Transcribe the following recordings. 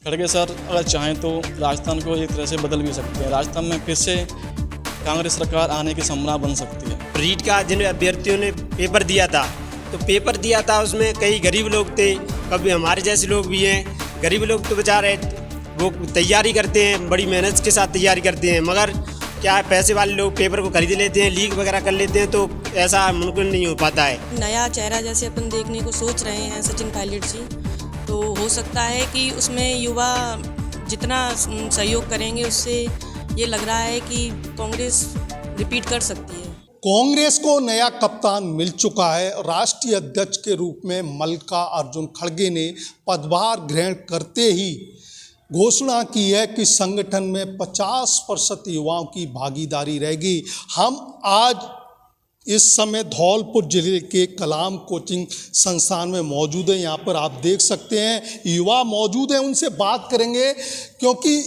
खड़गे सर अगर चाहें तो राजस्थान को एक तरह से बदल भी सकते हैं। राजस्थान में फिर से कांग्रेस सरकार आने की संभावना बन सकती है। रीट का जिन अभ्यर्थियों ने पेपर दिया था तो पेपर दिया था उसमें कई गरीब लोग थे, कभी हमारे जैसे लोग भी हैं। गरीब लोग तो बेचारे वो तैयारी करते हैं, बड़ी मेहनत के साथ तैयारी करते हैं, मगर क्या है पैसे वाले लोग पेपर को खरीद लेते हैं, लीक वगैरह कर लेते हैं, तो ऐसा मुमकिन नहीं हो पाता है। नया चेहरा जैसे अपन देखने को सोच रहे हैं सचिन पायलट जी, तो हो सकता है कि उसमें युवा जितना सहयोग करेंगे उससे ये लग रहा है कि कांग्रेस रिपीट कर सकती है। कांग्रेस को नया कप्तान मिल चुका है। राष्ट्रीय अध्यक्ष के रूप में मल्लिकार्जुन खड़गे ने पदभार ग्रहण करते ही घोषणा की है कि संगठन में 50% युवाओं की भागीदारी रहेगी। हम आज इस समय धौलपुर जिले के कलाम कोचिंग संस्थान में मौजूद हैं। यहाँ पर आप देख सकते हैं युवा मौजूद हैं, उनसे बात करेंगे क्योंकि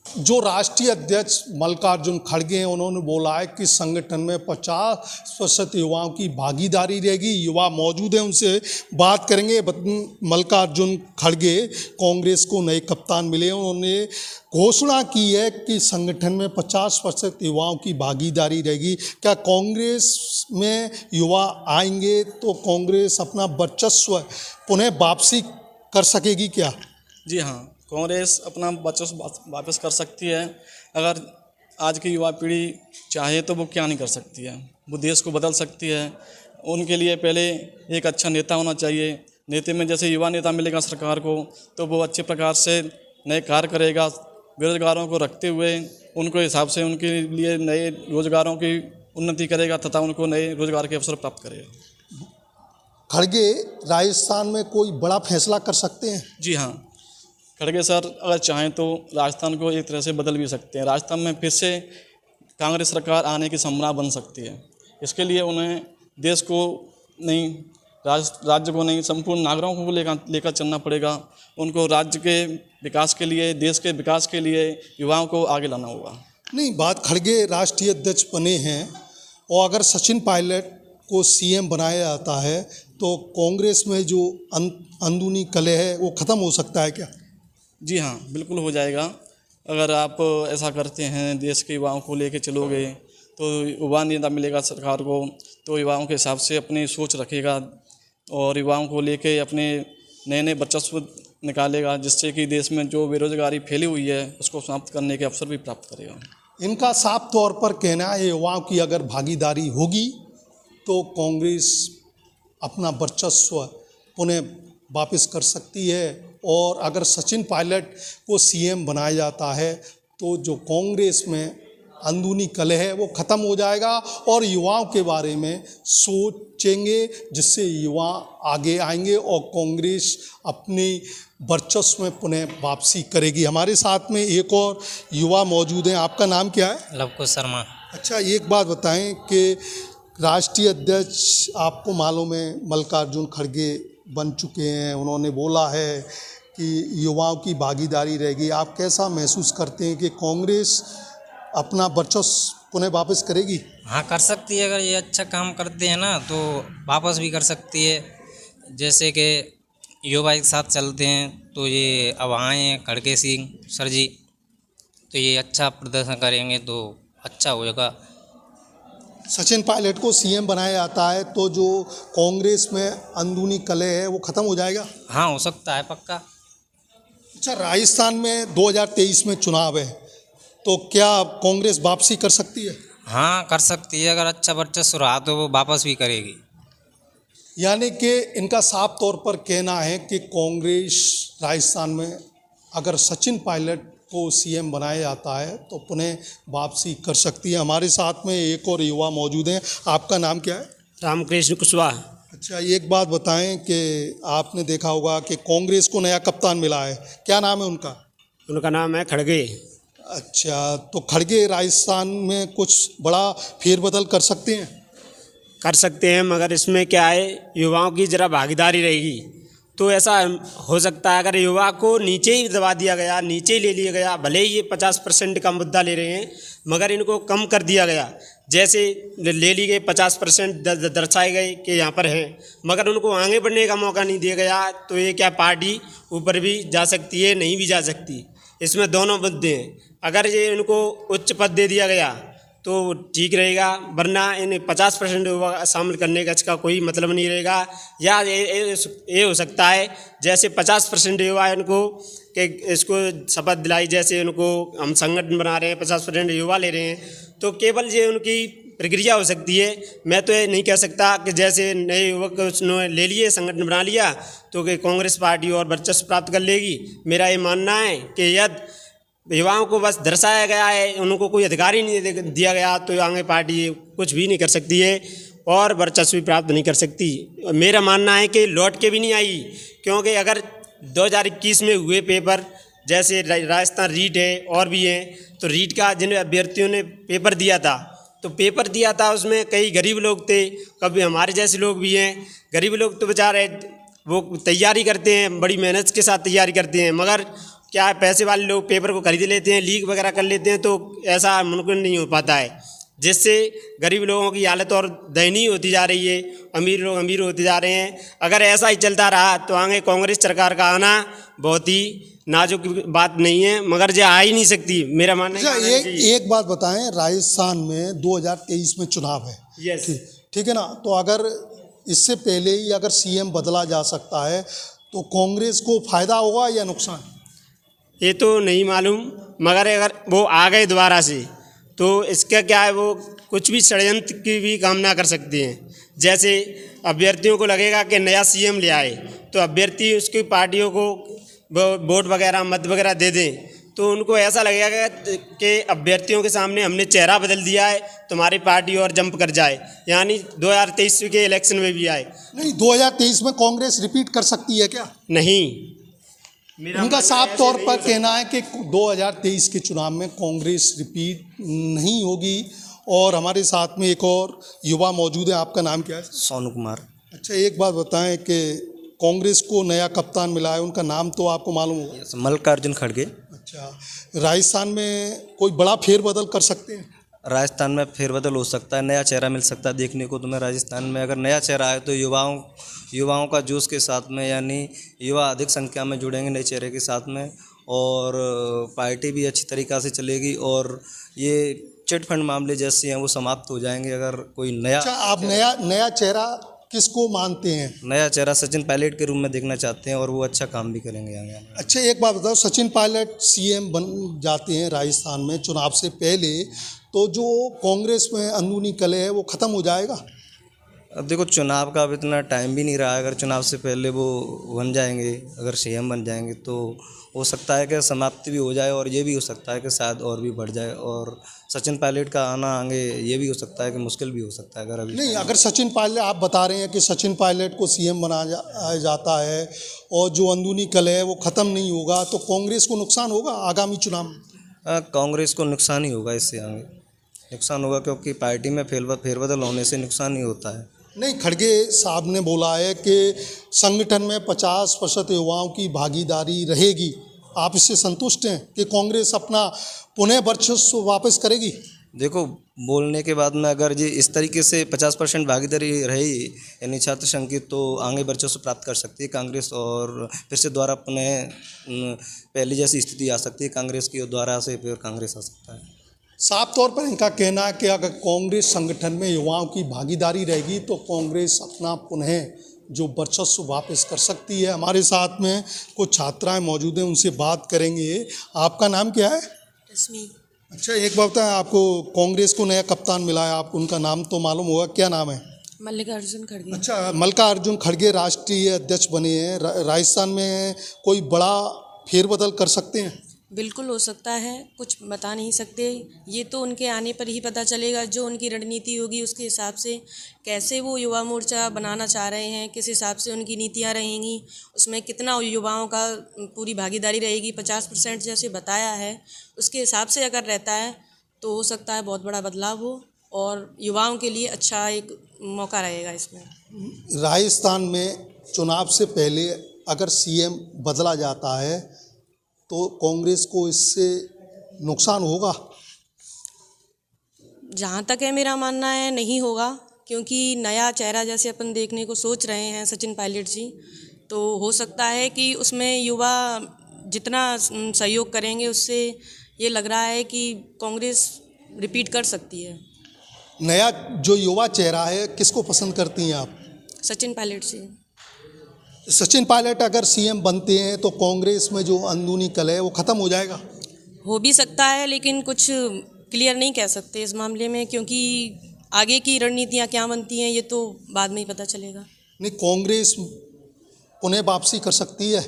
जो राष्ट्रीय अध्यक्ष मल्लिकार्जुन खड़गे हैं उन्होंने बोला है कि संगठन में 50% युवाओं की भागीदारी रहेगी। युवा मौजूद हैं, उनसे बात करेंगे। मल्लिकार्जुन खड़गे कांग्रेस को नए कप्तान मिले, उन्होंने घोषणा की है कि संगठन में 50% युवाओं की भागीदारी रहेगी। क्या कांग्रेस में युवा आएंगे तो कांग्रेस अपना वर्चस्व पुनः वापसी कर सकेगी क्या? जी हाँ, कांग्रेस अपना वर्चस्व वापस कर सकती है। अगर आज की युवा पीढ़ी चाहे तो वो क्या नहीं कर सकती है, वो देश को बदल सकती है। उनके लिए पहले एक अच्छा नेता होना चाहिए। नेता में जैसे युवा नेता मिलेगा सरकार को तो वो अच्छे प्रकार से नए कार्य करेगा, बेरोजगारों को रखते हुए उनको हिसाब से उनके लिए नए रोजगारों की उन्नति करेगा तथा उनको नए रोजगार के अवसर प्राप्त करेगा। खड़गे राजस्थान में कोई बड़ा फैसला कर सकते हैं? जी हाँ, खड़गे सर अगर चाहें तो राजस्थान को एक तरह से बदल भी सकते हैं। राजस्थान में फिर से कांग्रेस सरकार आने की संभावना बन सकती है। इसके लिए उन्हें देश को नहीं, राज्य को नहीं, संपूर्ण नागरिकों को लेकर चलना पड़ेगा। उनको राज्य के विकास के लिए, देश के विकास के लिए युवाओं को आगे लाना होगा। नहीं, बात खड़गे राष्ट्रीय अध्यक्ष बने हैं और अगर सचिन पायलट को सीएम बनाया जाता है तो कांग्रेस में जो अंदरूनी कलह है वो ख़त्म हो सकता है क्या? जी हाँ, बिल्कुल हो जाएगा। अगर आप ऐसा करते हैं, देश के युवाओं को लेकर चलोगे तो युवा नेता मिलेगा सरकार को तो युवाओं के हिसाब से अपनी सोच रखेगा और युवाओं को लेकर अपने नए नए वर्चस्व निकालेगा, जिससे कि देश में जो बेरोजगारी फैली हुई है उसको समाप्त करने के अवसर भी प्राप्त करेगा। इनका साफ तौर पर कहना है युवाओं की अगर भागीदारी होगी तो कांग्रेस अपना वर्चस्व पुनः वापस कर सकती है और अगर सचिन पायलट को सीएम बनाया जाता है तो जो कांग्रेस में अंदरूनी कलह है वो ख़त्म हो जाएगा और युवाओं के बारे में सोचेंगे, जिससे युवा आगे आएंगे और कांग्रेस अपने वर्चस्व में पुनः वापसी करेगी। हमारे साथ में एक और युवा मौजूद हैं। आपका नाम क्या है? लवकुश शर्मा। अच्छा, एक बात बताएं कि राष्ट्रीय अध्यक्ष आपको मालूम है मल्लिकार्जुन खड़गे बन चुके हैं, उन्होंने बोला है कि युवाओं की भागीदारी रहेगी। आप कैसा महसूस करते हैं कि कांग्रेस अपना वर्चस्व पुनः वापस करेगी? हाँ, कर सकती है। अगर ये अच्छा काम करते हैं ना तो वापस भी कर सकती है। जैसे कि युवा एक साथ चलते हैं तो ये अब आए हैं खड़गे सिंह सर जी, तो ये अच्छा प्रदर्शन करेंगे तो अच्छा होगा। सचिन पायलट को सीएम बनाया जाता है तो जो कांग्रेस में अंदरूनी कलह है वो ख़त्म हो जाएगा? हाँ, हो सकता है, पक्का। अच्छा, राजस्थान में 2023 में चुनाव है तो क्या कांग्रेस वापसी कर सकती है? हाँ, कर सकती है। अगर अच्छा वर्चस्व रहा तो वो वापस भी करेगी। यानी कि इनका साफ तौर पर कहना है कि कांग्रेस राजस्थान में अगर सचिन पायलट को सीएम बनाया जाता है तो पुनः वापसी कर सकती है। हमारे साथ में एक और युवा मौजूद हैं। आपका नाम क्या है? रामकृष्ण कुशवाहा। अच्छा, एक बात बताएं कि आपने देखा होगा कि कांग्रेस को नया कप्तान मिला है, क्या नाम है उनका? उनका नाम है खड़गे। अच्छा, तो खड़गे राजस्थान में कुछ बड़ा फेरबदल कर सकते हैं? कर सकते हैं, मगर इसमें क्या है, युवाओं की ज़रा भागीदारी रहेगी तो ऐसा हो सकता है अगर युवा को नीचे ही दबा दिया गया, नीचे ही ले लिया गया, भले ही ये 50% का मुद्दा ले रहे हैं मगर इनको कम कर दिया गया, जैसे ले ली गई 50% दर्शाए गए कि यहाँ पर हैं मगर उनको आगे बढ़ने का मौका नहीं दिया गया, तो ये क्या पार्टी ऊपर भी जा सकती है, नहीं भी जा सकती। इसमें दोनों मुद्दे हैं। अगर ये इनको उच्च पद दे दिया गया तो ठीक रहेगा, वरना इन 50% युवा शामिल करने का इसका कोई मतलब नहीं रहेगा। या ये हो सकता है जैसे 50% युवा इनको कि इसको शपथ दिलाई, जैसे उनको हम संगठन बना रहे हैं, 50% युवा ले रहे हैं, तो केवल ये उनकी प्रक्रिया हो सकती है। मैं तो ये नहीं कह सकता कि जैसे नए युवक उसने ले लिए, संगठन बना लिया, तो कि कांग्रेस पार्टी और वर्चस्व प्राप्त कर लेगी। मेरा ये मानना है कि यदि युवाओं को बस दर्शाया गया है, उनको कोई अधिकार ही नहीं दिया गया, तो आगे पार्टी कुछ भी नहीं कर सकती है और वर्चस्व भी प्राप्त नहीं कर सकती। मेरा मानना है कि लौट के भी नहीं आई, क्योंकि अगर 2021 में हुए पेपर, जैसे राजस्थान रीट है और भी हैं, तो रीट का जिन अभ्यर्थियों ने पेपर दिया था, तो पेपर दिया था उसमें कई गरीब लोग थे, कभी हमारे जैसे लोग भी हैं। गरीब लोग तो बेचारे वो तैयारी करते हैं, बड़ी मेहनत के साथ तैयारी करते हैं, मगर क्या है, पैसे वाले लोग पेपर को खरीद लेते हैं, लीक वगैरह कर लेते हैं, तो ऐसा मुमकिन नहीं हो पाता है, जिससे गरीब लोगों की हालत और दयनीय होती जा रही है, अमीर लोग अमीर होते जा रहे हैं। अगर ऐसा ही चलता रहा तो आगे कांग्रेस सरकार का आना बहुत ही नाजुक बात नहीं है, मगर ये आ ही नहीं सकती, मेरा मानना है। एक बात बताएं, राजस्थान में 2023 में चुनाव है, यस, ठीक है ना, तो अगर इससे पहले ही अगर सीएम बदला जा सकता है तो कांग्रेस को फायदा होगा या नुकसान? ये तो नहीं मालूम, मगर अगर वो आ गए दोबारा से तो इसका क्या है, वो कुछ भी षड्यंत्र की भी कामना कर सकते हैं। जैसे अभ्यर्थियों को लगेगा कि नया सीएम ले आए, तो अभ्यर्थी उसकी पार्टियों को वोट वगैरह मत वगैरह दे दें, तो उनको ऐसा लगेगा कि अभ्यर्थियों के सामने हमने चेहरा बदल दिया है, तुम्हारी पार्टी और जंप कर जाए, यानी 2023 के इलेक्शन में भी आए। नहीं, 2023 में कांग्रेस रिपीट कर सकती है क्या? नहीं, उनका साफ तौर पर कहना है कि 2023 के चुनाव में कांग्रेस रिपीट नहीं होगी। और हमारे साथ में एक और युवा मौजूद है, आपका नाम क्या है? सोनू कुमार। अच्छा, एक बात बताएं कि कांग्रेस को नया कप्तान मिला है, उनका नाम तो आपको मालूम होगा? मल्लिकार्जुन खड़गे। अच्छा, राजस्थान में कोई बड़ा फेरबदल कर सकते हैं? राजस्थान में फेरबदल हो सकता है, नया चेहरा मिल सकता है देखने को तुम्हें राजस्थान में। अगर नया चेहरा आए तो युवाओं का जोश के साथ में, यानी युवा अधिक संख्या में जुड़ेंगे नए चेहरे के साथ में, और पार्टी भी अच्छी तरीक़ा से चलेगी, और ये चिट फंड मामले जैसे हैं वो समाप्त हो जाएंगे अगर कोई नया। अच्छा, आप नया चेहरा किसको मानते हैं? नया चेहरा सचिन पायलट के रूप में देखना चाहते हैं, और वो अच्छा काम भी करेंगे आगे। अच्छा, एक बात बताओ, सचिन पायलट सीएम बन जाते हैं राजस्थान में चुनाव से पहले, तो जो कांग्रेस में अंदरूनी कलह है वो ख़त्म हो जाएगा? अब देखो, चुनाव का अब इतना टाइम भी नहीं रहा है। अगर चुनाव से पहले वो बन जाएंगे, अगर सीएम बन जाएंगे, तो हो सकता है कि समाप्ति भी हो जाए, और ये भी हो सकता है कि शायद और भी बढ़ जाए, और सचिन पायलट का आना आगे ये भी हो सकता है कि मुश्किल भी हो सकता है। अगर अभी नहीं, अगर सचिन पायलट, आप बता रहे हैं कि सचिन पायलट को सीएम बनाया जाता है और जो अंदरूनी कलह है वो ख़त्म नहीं होगा, तो कांग्रेस को नुकसान होगा आगामी चुनाव में? कांग्रेस को नुकसान ही होगा, इससे आगे नुकसान होगा, क्योंकि पार्टी में फेरबदल होने से नुकसान ही होता है। नहीं, खड़गे साहब ने बोला है कि संगठन में 50% युवाओं की भागीदारी रहेगी। आप इससे संतुष्ट हैं कि कांग्रेस अपना पुनः वर्चस्व वापस करेगी? देखो, बोलने के बाद में अगर ये इस तरीके से 50% भागीदारी रही, यानी छात्र संघ की, तो आगे वर्चस्व प्राप्त कर सकती है कांग्रेस, और फिर से द्वारा अपने पहले जैसी स्थिति आ सकती है कांग्रेस की, और द्वारा से फिर कांग्रेस आ सकता है। साफ तौर पर इनका कहना है कि अगर कांग्रेस संगठन में युवाओं की भागीदारी रहेगी तो कांग्रेस अपना पुनः जो वर्चस्व वापस कर सकती है। हमारे साथ में कुछ छात्राएं मौजूद हैं, उनसे बात करेंगे। आपका नाम क्या है? रश्मि। अच्छा, एक बात बताएं, आपको कांग्रेस को नया कप्तान मिला है, आपको उनका नाम तो मालूम होगा, क्या नाम है? मल्लिकार्जुन खड़गे। अच्छा, मल्लिकार्जुन खड़गे राष्ट्रीय अध्यक्ष बने हैं। राजस्थान में कोई बड़ा फेरबदल कर सकते हैं? बिल्कुल हो सकता है, कुछ बता नहीं सकते, ये तो उनके आने पर ही पता चलेगा। जो उनकी रणनीति होगी उसके हिसाब से, कैसे वो युवा मोर्चा बनाना चाह रहे हैं, किस हिसाब से उनकी नीतियाँ रहेंगी, उसमें कितना युवाओं का पूरी भागीदारी रहेगी, 50% जैसे बताया है, उसके हिसाब से अगर रहता है तो हो सकता है बहुत बड़ा बदलाव हो, और युवाओं के लिए अच्छा एक मौका रहेगा इसमें। राजस्थान में चुनाव से पहले अगर सीएम बदला जाता है तो कांग्रेस को इससे नुकसान होगा? जहाँ तक है मेरा मानना है नहीं होगा, क्योंकि नया चेहरा जैसे अपन देखने को सोच रहे हैं सचिन पायलट जी, तो हो सकता है कि उसमें युवा जितना सहयोग करेंगे उससे ये लग रहा है कि कांग्रेस रिपीट कर सकती है। नया जो युवा चेहरा है किसको पसंद करती हैं आप? सचिन पायलट जी। सचिन पायलट अगर सीएम बनते हैं तो कांग्रेस में जो अंदरूनी कलह है वो ख़त्म हो जाएगा? हो भी सकता है, लेकिन कुछ क्लियर नहीं कह सकते इस मामले में, क्योंकि आगे की रणनीतियाँ क्या बनती हैं ये तो बाद में ही पता चलेगा। नहीं, कांग्रेस पुनः वापसी कर सकती है?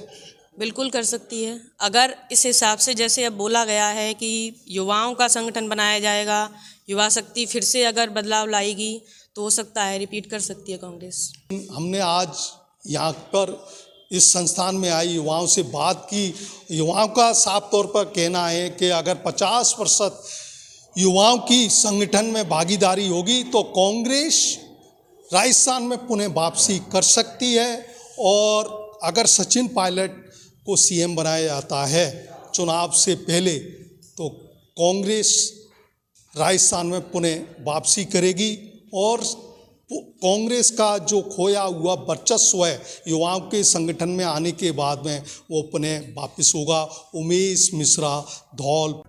बिल्कुल कर सकती है, अगर इस हिसाब से जैसे अब बोला गया है कि युवाओं का संगठन बनाया जाएगा, युवा शक्ति फिर से अगर बदलाव लाएगी तो हो सकता है रिपीट कर सकती है कांग्रेस। हमने आज यहाँ पर इस संस्थान में आई युवाओं से बात की। युवाओं का साफ तौर पर कहना है कि अगर 50% युवाओं की संगठन में भागीदारी होगी तो कांग्रेस राजस्थान में पुनः वापसी कर सकती है, और अगर सचिन पायलट को सीएम बनाया जाता है चुनाव से पहले तो कांग्रेस राजस्थान में पुनः वापसी करेगी और कांग्रेस का जो खोया हुआ वर्चस्व है युवाओं के संगठन में आने के बाद में वो पुनः वापस होगा। उमेश मिश्रा, धौल।